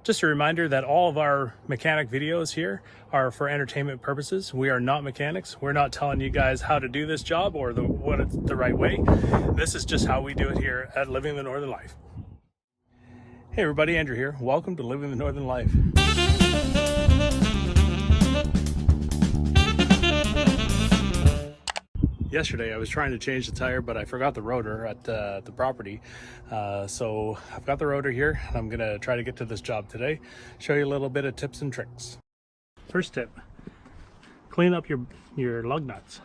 Just a reminder that all of our mechanic videos here are for entertainment purposes. We are not mechanics. We're not telling you guys how to do this job or what it's the right way. This is just how we do it here at Living the Northern Life. Hey everybody, Andrew here. Welcome to Living the Northern Life. Yesterday I was trying to change the tire, but I forgot the rotor at the property. So I've got the rotor here, and I'm gonna try to get to this job today. Show you a little bit of tips and tricks. First tip, clean up your lug nuts.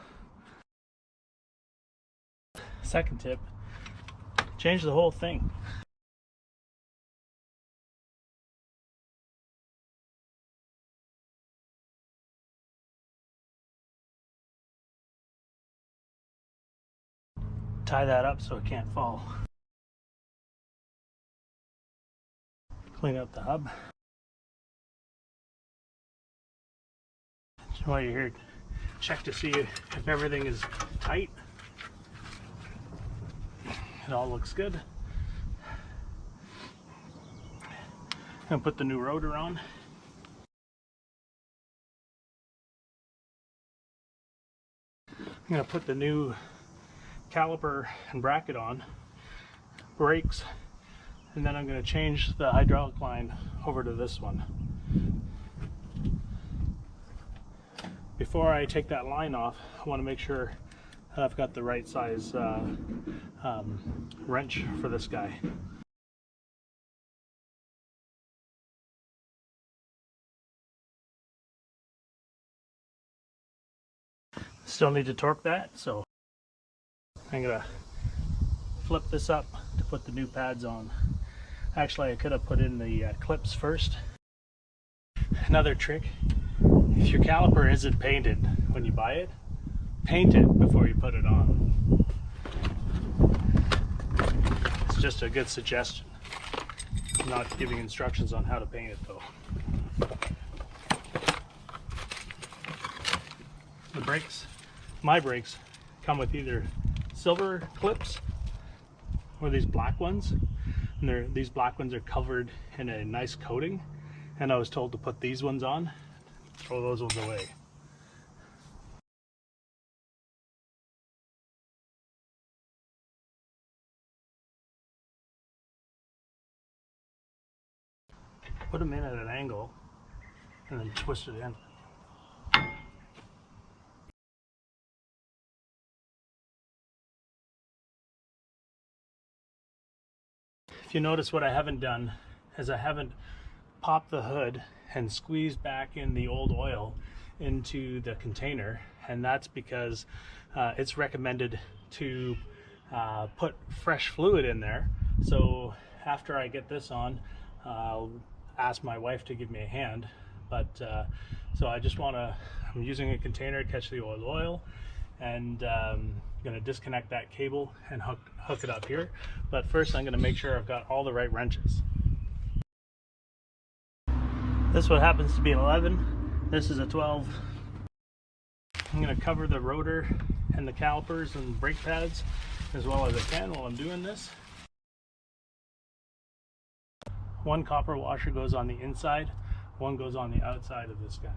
Second tip, change the whole thing. Tie that up so it can't fall. Clean up the hub. While you're here, check to see if everything is tight. It all looks good. And put the new rotor on. I'm going to put the new caliper and bracket on, brakes, and then I'm going to change the hydraulic line over to this one. Before I take that line off, I want to make sure that I've got the right size wrench for this guy. Still need to torque that, so I'm gonna flip this up to put the new pads on. Actually, I could have put in the clips first. Another trick, if your caliper isn't painted when you buy it, paint it before you put it on. It's just a good suggestion. I'm not giving instructions on how to paint it though. The brakes, my brakes, come with either silver clips or these black ones, and these black ones are covered in a nice coating, and I was told to put these ones on, throw those ones away. Put them in at an angle and then twist it in. If you notice, what I haven't done is I haven't popped the hood and squeezed back in the old oil into the container, and that's because it's recommended to put fresh fluid in there. So after I get this on, I'll ask my wife to give me a hand, but so I just want to, I'm using a container to catch the oil, and I'm going to disconnect that cable and hook it up here. But first I'm going to make sure I've got all the right wrenches. This one happens to be an 11. This is a 12. I'm going to cover the rotor and the calipers and brake pads as well as I can while I'm doing this. One copper washer goes on the inside, one goes on the outside of this guy.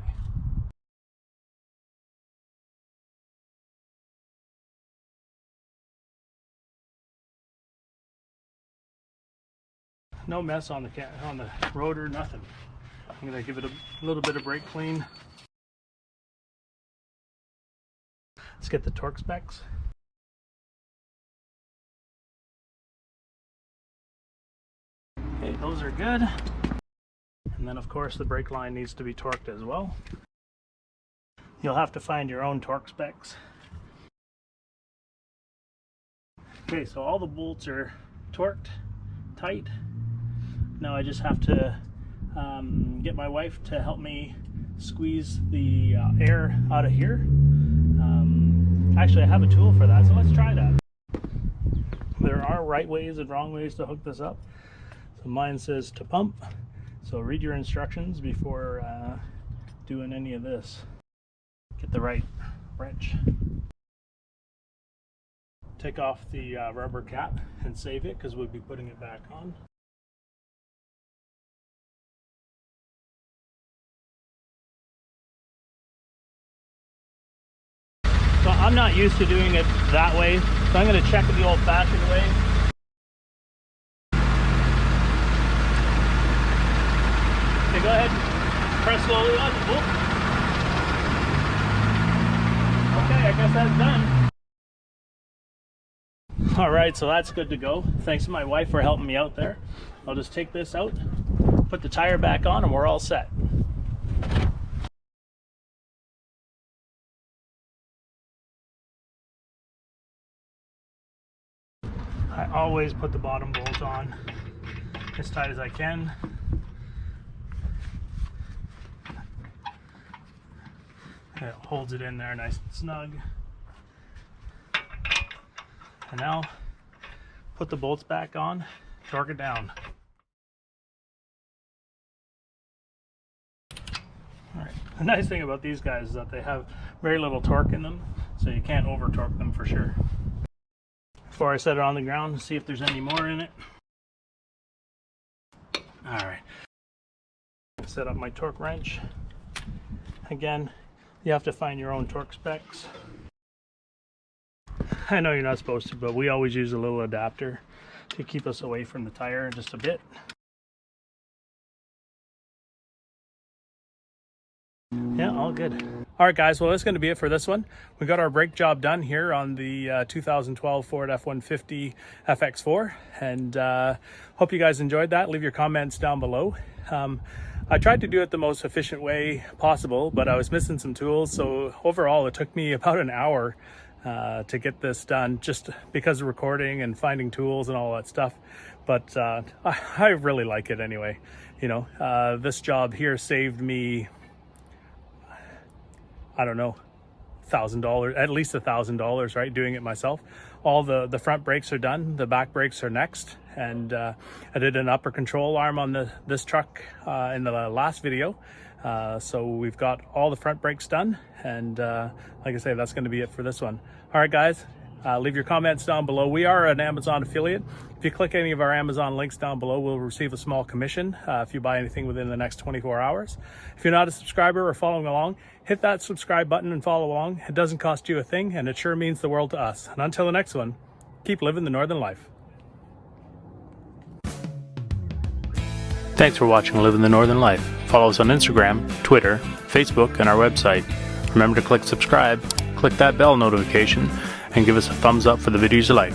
No mess on the rotor, nothing. I'm going to give it a little bit of brake clean. Let's get the torque specs. Okay, those are good. And then of course the brake line needs to be torqued as well. You'll have to find your own torque specs. Okay, so all the bolts are torqued, tight. Now I just have to get my wife to help me squeeze the air out of here. Actually, I have a tool for that, so let's try that. There are right ways and wrong ways to hook this up. So mine says to pump, so read your instructions before doing any of this. Get the right wrench. Take off the rubber cap and save it because we'll be putting it back on. I'm not used to doing it that way, so I'm going to check it the old-fashioned way. Okay, go ahead, press slowly on. Whoop. Okay, I guess that's done. All right, so that's good to go. Thanks to my wife for helping me out there. I'll just take this out, put the tire back on, and we're all set. I always put the bottom bolt on as tight as I can. It holds it in there nice and snug. And now put the bolts back on, torque it down. All right. The nice thing about these guys is that they have very little torque in them, so you can't over torque them for sure. Before I set it on the ground, see if there's any more in it. All right. Set up my torque wrench. Again, you have to find your own torque specs. I know you're not supposed to, but we always use a little adapter to keep us away from the tire just a bit. Yeah, all good. All right, guys, well, that's going to be it for this one. We got our brake job done here on the 2012 Ford F150 FX4, and hope you guys enjoyed that. Leave your comments down below. I tried to do it the most efficient way possible, but I was missing some tools, so overall it took me about an hour to get this done, just because of recording and finding tools and all that stuff. But I really like it anyway. You know, this job here saved me, I don't know, $1,000, at least $1,000, right, doing it myself. All the front brakes are done, the back brakes are next, and I did an upper control arm on this truck in the last video. So we've got all the front brakes done, and like I say, that's going to be it for this one. All right, guys, leave your comments down below. We are an Amazon affiliate. If you click any of our Amazon links down below, we'll receive a small commission if you buy anything within the next 24 hours. If you're not a subscriber or following along, hit that subscribe button and follow along. It doesn't cost you a thing, and it sure means the world to us. And until the next one, keep living the Northern life. Thanks for watching Living the Northern Life. Follow us on Instagram, Twitter, Facebook, and our website. Remember to click subscribe, click that bell notification, and give us a thumbs up for the videos you like.